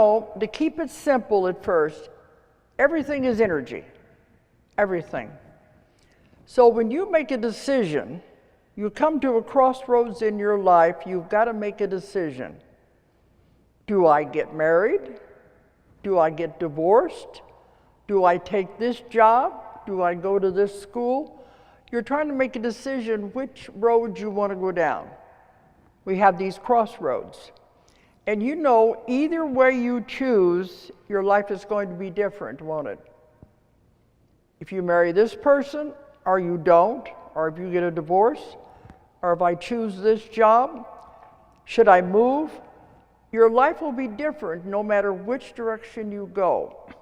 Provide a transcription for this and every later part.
know, to keep it simple at first, everything is energy. Everything. So when you make a decision, you come to a crossroads in your life, you've got to make a decision. Do I get married? Do I get divorced? Do I take this job? Do I go to this school? You're trying to make a decision which road you want to go down. We have these crossroads. And you know, either way you choose, your life is going to be different, won't it? If you marry this person, or you don't, or if you get a divorce, or if I choose this job, should I move? Your life will be different no matter which direction you go.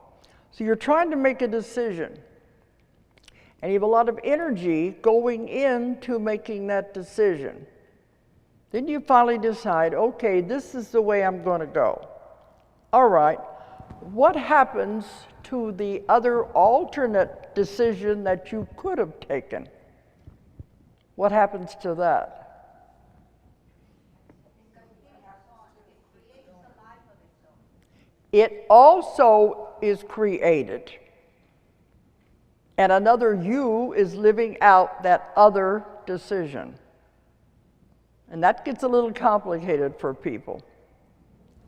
So you're trying to make a decision. And you have a lot of energy going into making that decision. Then you finally decide, okay, this is the way I'm going to go. All right, what happens to the other alternate decision that you could have taken? What happens to that? It also is created. And another you is living out that other decision. And that gets a little complicated for people.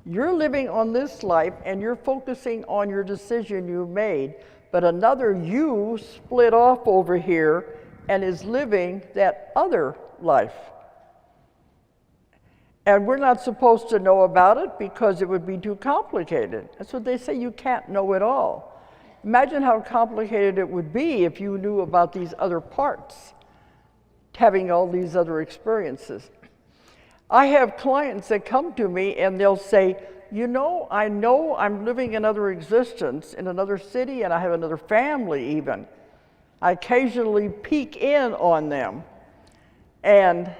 You're living on this life and you're focusing on your decision you made, but another you split off over here and is living that other life. And we're not supposed to know about it because it would be too complicated. That's what they say, you can't know it all. Imagine how complicated it would be if you knew about these other parts, having all these other experiences. I have clients that come to me and they'll say, you know I'm living another existence in another city and I have another family even. I occasionally peek in on them. And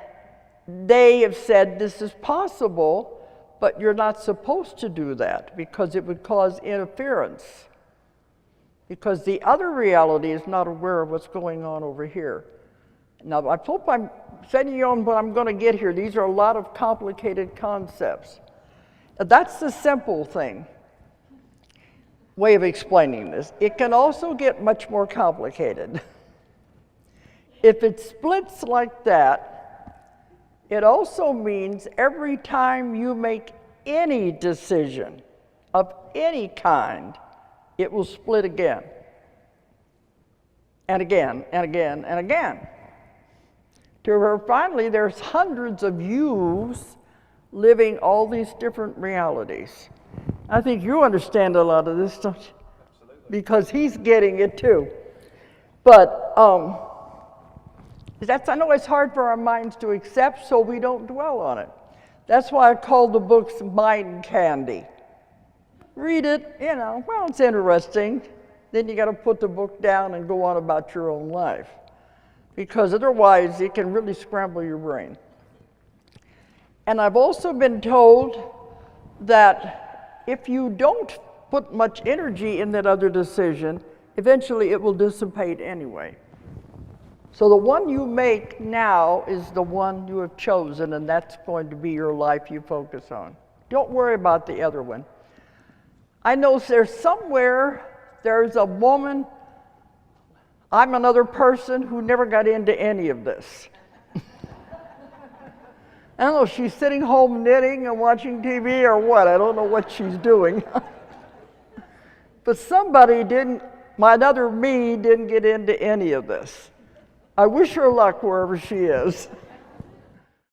they have said this is possible, but you're not supposed to do that because it would cause interference. Because the other reality is not aware of what's going on over here. Now, I hope I'm setting you on what I'm going to get here. These are a lot of complicated concepts. That's the simple way of explaining this. It can also get much more complicated. If it splits like that, it also means every time you make any decision of any kind, it will split again, and again, and again, and again. To where finally there's hundreds of yous living all these different realities. I think you understand a lot of this stuff. Absolutely. Because he's getting it too. But I know it's hard for our minds to accept, so we don't dwell on it. That's why I call the books mind candy. Read it, well, it's interesting. Then you got to put the book down and go on about your own life. Because otherwise it can really scramble your brain. And I've also been told that if you don't put much energy in that other decision, eventually it will dissipate anyway. So the one you make now is the one you have chosen, and that's going to be your life you focus on. Don't worry about the other one. I know there's a woman, I'm another person who never got into any of this. I don't know if she's sitting home knitting and watching TV or what. I don't know what she's doing. But my other me didn't get into any of this. I wish her luck wherever she is.